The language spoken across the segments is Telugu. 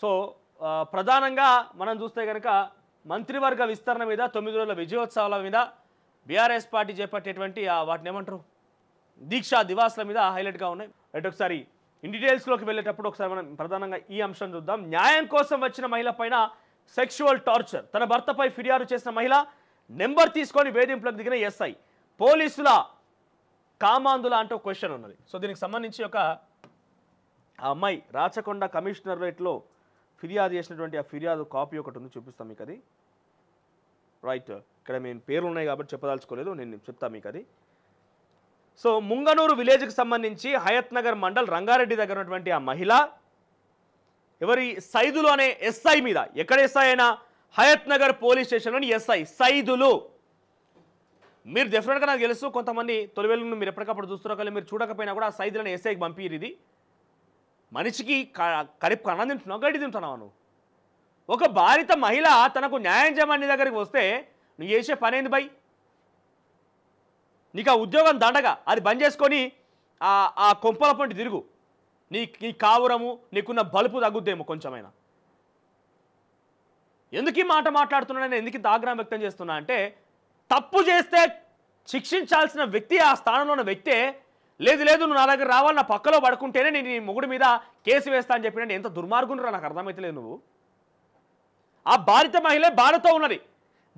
సో ప్రధానంగా మనం చూస్తే కనుక మంత్రివర్గ విస్తరణ మీద 9 రోజుల విజయోత్సవాల మీద బీఆర్ఎస్ పార్టీ చేపట్టేటువంటి వాటిని ఏమంటారు దీక్షా దివాస్ల మీద హైలైట్గా ఉన్నాయి. రైట్, ఒకసారి ఇన్ డీటెయిల్స్లోకి వెళ్ళేటప్పుడు ఒకసారి మనం ప్రధానంగా ఈ అంశం చూద్దాం. న్యాయం కోసం వచ్చిన మహిళ పైన సెక్షువల్ టార్చర్, తన భర్తపై ఫిర్యాదు చేసిన మహిళ నెంబర్ తీసుకొని వేధింపులకు దిగిన ఎస్ఐ, పోలీసుల కామాందుల అంటూ క్వశ్చన్ ఉన్నది. సో దీనికి సంబంధించి ఒక అమ్మాయి రాచకొండ కమిషనరేట్లో ఫిర్యాదు చేసినటువంటి ఆ ఫిర్యాదు కాపీ ఒకటి ఉంది, చూపిస్తాం మీకు అది. రైట్, ఇక్కడ మేము పేర్లు ఉన్నాయి కాబట్టి చెప్పదలుచుకోలేదు, నేను చెప్తాను మీకు అది. సో ముంగనూరు విలేజ్కి సంబంధించి హయత్ నగర్ మండల్ రంగారెడ్డి దగ్గర ఉన్నటువంటి ఆ మహిళ ఎవరి సైదులు అనే ఎస్ఐ మీద, ఎక్కడ ఎస్ఐ అయినా హయత్ నగర్ పోలీస్ స్టేషన్లోని ఎస్ఐ సైదులు. మీరు డెఫినెట్గా నాకు తెలుసు, కొంతమంది తొలివేలు మీరు ఎప్పటికప్పుడు చూస్తున్నా కానీ మీరు చూడకపోయినా కూడా ఆ సైదులను ఎస్ఐకి పంపిరు. ఇది మనిషికి కడుపు అన్నం తింటున్నావు, గడ్డి తింటున్నావు నువ్వు. ఒక బాధిత మహిళ తనకు న్యాయం చేయమని దగ్గరికి వస్తే నువ్వు చేసే పని ఏంది బై? నీకు ఆ ఉద్యోగం దండగా, అది బంద్ చేసుకొని ఆ కొంపల పంటి తిరుగు. నీ కావురము నీకున్న బలుపు తగ్గుద్దేమో కొంచెమైనా. ఎందుకు ఈ మాట మాట్లాడుతున్నాను, ఎందుకు ఇంత ఆగ్రహం వ్యక్తం చేస్తున్నా అంటే, తప్పు చేస్తే శిక్షించాల్సిన వ్యక్తి, ఆ స్థానంలో ఉన్న వ్యక్తే లేదు లేదు నువ్వు నా దగ్గర రావాలి, నా పక్కలో పడుకుంటేనే నేను నీ మొగుడి మీద కేసు వేస్తా అని చెప్పిన ఎంత దుర్మార్గుండ్రా, నాకు అర్థమైతలేదు. నువ్వు ఆ బాధిత మహిళ బాధతో ఉన్నది,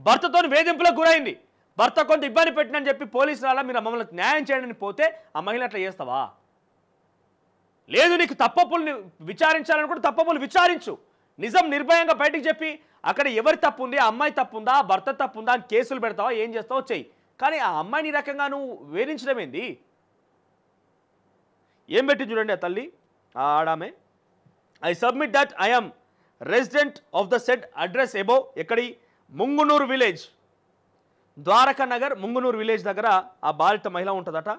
భర్తతో వేధింపులకు గురైంది, భర్త కొంత ఇబ్బంది పెట్టినని చెప్పి పోలీసుల మీరు మమ్మల్ని న్యాయం చేయండి పోతే ఆ మహిళ అట్లా చేస్తావా? లేదు, నీకు తప్పప్పుల్ని విచారించాలనుకుంటే తప్పప్పులు విచారించు, నిజం నిర్భయంగా బయటకు చెప్పి అక్కడ ఎవరి తప్పు ఉంది, ఆ అమ్మాయి తప్పు ఉందా, భర్త తప్పు ఉందా అని కేసులు పెడతావా, ఏం చేస్తావో చెయ్యి. కానీ ఆ అమ్మాయిని రకంగా నువ్వు వేధించడం ఏంది? ఏం పెట్టి చూడండి ఆ తల్లి ఆడామే, I submit that I am resident of the said address above, ఎక్కడి ముంగునూరు విలేజ్, ద్వారకా నగర్ ముంగునూరు విలేజ్ దగ్గర ఆ బాధిత మహిళ ఉంటుందట.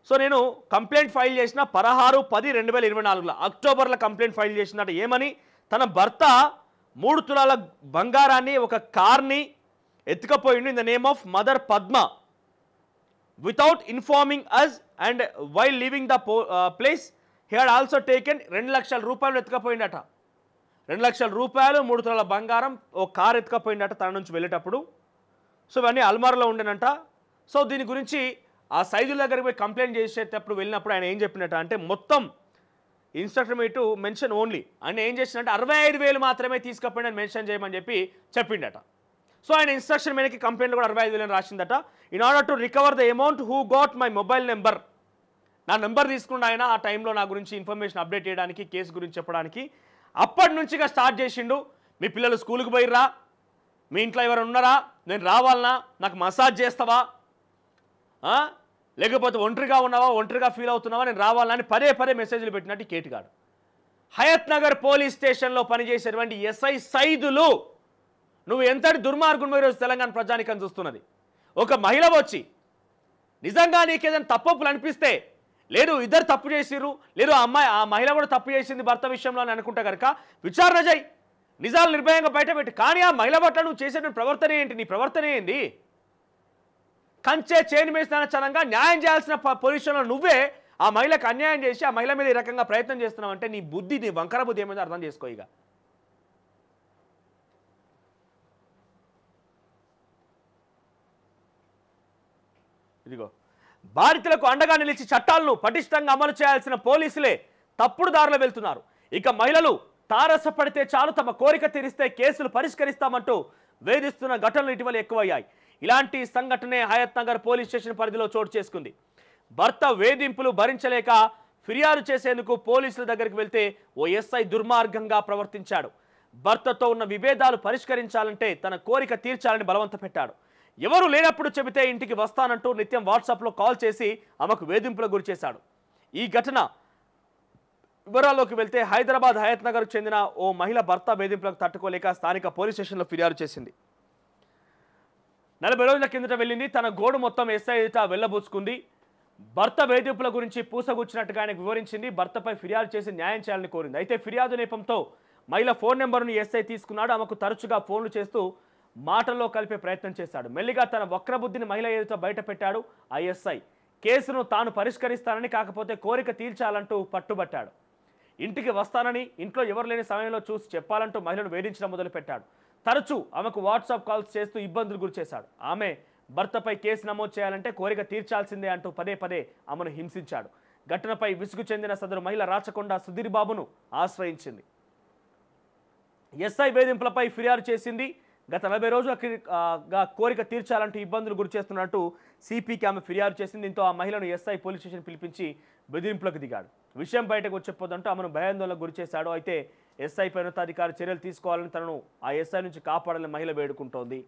సో నేను కంప్లైంట్ ఫైల్ చేసిన 16/10/2024 అక్టోబర్లో కంప్లైంట్ ఫైల్ చేసినట్టు. ఏమని, తన భర్త 3 తులాల బంగారాన్ని ఒక కార్ని ఎత్తుకపోయిండు in the name of mother Padma without informing us and while leaving the place he had also taken 2 లక్షల రూపాయలు ఎత్తుకపోయిండట. 2 లక్షల రూపాయలు, 3 తులాల బంగారం, ఒక కార్ ఎత్తుకపోయిండట తన నుంచి వెళ్ళేటప్పుడు. సో ఇవన్నీ అల్మార్లో ఉండేనంట. సో దీని గురించి ఆ సైదుల దగ్గరికి పోయి కంప్లైంట్ చేసేటప్పుడు వెళ్ళినప్పుడు ఆయన ఏం చెప్పినట్ట అంటే, మొత్తం instructor me to mention only అని ఏం చేసినట్టు 65,000 మాత్రమే తీసుకపోయిందని మెన్షన్ చేయమని చెప్పిండట. సో ఆయన ఇన్స్ట్రక్షన్ మీదకి కంప్లైంట్లో కూడా 65,000 రాసిందట. In order to recover the amount who got my mobile number, నా నెంబర్ తీసుకుండా ఆయన ఆ టైంలో నా గురించి ఇన్ఫర్మేషన్ అప్డేట్ చేయడానికి, కేసు గురించి చెప్పడానికి అప్పటి నుంచిగా స్టార్ట్ చేసిండు. మీ పిల్లలు స్కూల్కి పోయిర్రా, మీ ఇంట్లో ఎవరు ఉన్నారా, నేను రావాలనా, నాకు మసాజ్ చేస్తావా, లేకపోతే ఒంటరిగా ఉన్నావా, ఒంటరిగా ఫీల్ అవుతున్నావా, నేను రావాలని పదే పదే మెసేజ్లు పెట్టినట్టు కేటుగాడు. హయత్ నగర్ పోలీస్ స్టేషన్లో పనిచేసేటువంటి ఎస్ఐ సైదులు, నువ్వు ఎంతటి దుర్మార్గుడు ఈరోజు తెలంగాణ ప్రజానికని చూస్తున్నది. ఒక మహిళ వచ్చి నిజంగా నీకేదైనా తప్పులు అనిపిస్తే, లేదు ఇద్దరు తప్పు చేసిర్రు, లేదు ఆ మహిళ కూడా తప్పు చేసింది భర్త విషయంలో అని అనుకుంటే కనుక విచారణ చేయి, నిజాలు నిర్భయంగా బయటపెట్టి. కానీ ఆ మహిళ పట్ల నువ్వు చేసేటువంటి ప్రవర్తన ఏంటి, నీ ప్రవర్తన ఏంది? కంచే చేను మేసినంగా న్యాయం చేయాల్సిన పొజిషన్లో నువ్వే ఆ మహిళకు అన్యాయం చేసి ఆ మహిళ మీద ఈ రకంగా ప్రయత్నం చేస్తున్నావు అంటే నీ బుద్ధి, నీ వంకర బుద్ధి ఏమైందో అర్థం చేసుకో. ఇక ఇదిగో, బాధితులకు అండగా నిలిచి చట్టాలను పటిష్టంగా అమలు చేయాల్సిన పోలీసులే తప్పుడు దారిలో వెళ్తున్నారు. ఇక మహిళలు తారసపడితే చాలు, తమ కోరిక తీరిస్తే కేసులు పరిష్కరిస్తామంటూ వేధిస్తున్న ఘటనలు ఇటీవల ఎక్కువయ్యాయి. ఇలాంటి సంఘటనే హయత్ నగర్ పోలీస్ స్టేషన్ పరిధిలో చోటు చేసుకుంది. భర్త వేధింపులు భరించలేక ఫిర్యాదు చేసేందుకు పోలీసుల దగ్గరికి వెళ్తే ఓ ఎస్ఐ దుర్మార్గంగా ప్రవర్తించాడు. భర్తతో ఉన్న విభేదాలు పరిష్కరించాలంటే తన కోరిక తీర్చాలని బలవంత పెట్టాడు. ఎవరు లేనప్పుడు చెబితే ఇంటికి వస్తానంటూ నిత్యం వాట్సాప్లో కాల్ చేసి ఆమెకు వేధింపులకు గురిచేశాడు. ఈ ఘటన వివరాల్లోకి వెళ్తే హైదరాబాద్ హయత్ నగర్కు చెందిన ఓ మహిళ భర్త వేధింపులకు తట్టుకోలేక స్థానిక పోలీస్ స్టేషన్లో ఫిర్యాదు చేసింది. 40 రోజుల కిందట వెళ్ళింది. తన గోడు మొత్తం ఎస్ఐ ఎదుట వెళ్ళబుచ్చుకుంది. భర్త వేధింపుల గురించి పూసగుచ్చినట్టుగా ఆయనకు వివరించింది. భర్తపై ఫిర్యాదు చేసి న్యాయం చేయాలని కోరింది. అయితే ఫిర్యాదు నేపంతో మహిళ ఫోన్ నెంబర్ను ఎస్ఐ తీసుకున్నాడు. ఆమెకు తరచుగా ఫోన్లు చేస్తూ మాటల్లో కలిపే ప్రయత్నం చేశాడు. మెల్లిగా తన వక్రబుద్ధిని మహిళ ఎదుట బయట పెట్టాడు ఆ ఎస్ఐ. కేసును తాను పరిష్కరిస్తానని, కాకపోతే కోరిక తీర్చాలంటూ పట్టుబట్టాడు. ఇంటికి వస్తానని ఇంట్లో ఎవరు లేని సమయంలో చూసి చెప్పాలంటూ మహిళను వేధించడం మొదలుపెట్టాడు. తరచూ ఆమెకు వాట్సాప్ కాల్స్ చేస్తూ ఇబ్బందులు గురిచేశాడు. ఆమె భర్తపై కేసు నమోదు చేయాలంటే కోరిక తీర్చాల్సిందే అంటూ పదే పదే ఆమెను హింసించాడు. ఘటనపై విసుగు చెందిన సదరు మహిళ రాచకొండ సుధీర్ బాబును ఆశ్రయించింది. ఎస్ఐ వేధింపులపై ఫిర్యాదు చేసింది. గత 40 రోజులుగా కోరిక తీర్చాలంటూ ఇబ్బందులు గురి చేస్తున్నట్టు సిపికి ఆమె ఫిర్యాదు చేసింది. దీంతో ఆ మహిళను ఎస్ఐ పోలీస్ స్టేషన్ పిలిపించి బెదిరింపులకు దిగాడు. విషయం బయటకు వచ్చేపోదంటూ ఆమెను భయాందోళనకు గురి చేశాడు. అయితే ఎస్ఐ పై ఉన్నతాధికారి చర్యలు తీసుకోవాలని తనను ఆ ఎస్ఐ నుంచి కాపాడాలని మహిళ వేడుకుంటోంది.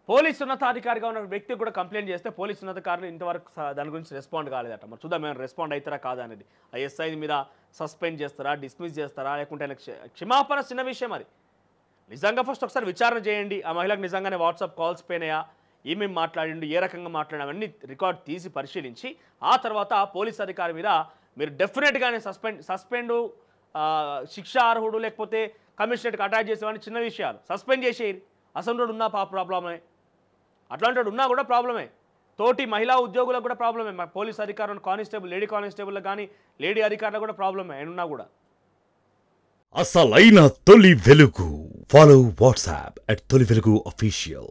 పోలీసు ఉన్నతాధికారిగా ఉన్న వ్యక్తి కూడా కంప్లైంట్ చేస్తే పోలీసు ఉన్నతాధికారులు ఇంతవరకు దాని గురించి రెస్పాండ్ కాలేదట. మరి చూద్దాం ఏమైనా రెస్పాండ్ అవుతారా కాదా అనేది. ఆ ఎస్ఐ మీద సస్పెండ్ చేస్తారా, డిస్మిస్ చేస్తారా, లేకుంటే క్షమాపణ చిన్న విషయం అది. నిజంగా ఫస్ట్ ఒకసారి విచారణ చేయండి. ఆ మహిళకు నిజంగానే వాట్సాప్ కాల్స్ పోయినాయా, ఏమేమి మాట్లాడిండు, ఏ రకంగా మాట్లాడినా అవన్నీ రికార్డ్ తీసి పరిశీలించి ఆ తర్వాత పోలీస్ అధికారి మీద మీరు డెఫినెట్గానే సస్పెండ్ శిక్షార్హుడు లేకపోతే కమిషనరేట్కి అటాచ్ చేసేవాడిని చిన్న విషయాలు సస్పెండ్ చేసేయి. అసలు ఉన్నా ప్రాబ్లమే, అట్లాంటి ఉన్నా కూడా ప్రాబ్లమే. తోటి మహిళా ఉద్యోగులకు కూడా ప్రాబ్లమే. పోలీస్ అధికారులు కానిస్టేబుల్ లేడీ కానిస్టేబుల్ కానీ లేడీ అధికారులు కూడా ప్రాబ్లమే అయినా కూడా. అసలైన తొలి వెలుగు. ఫాలో వాట్సాప్ @తొలి వెలుగు official.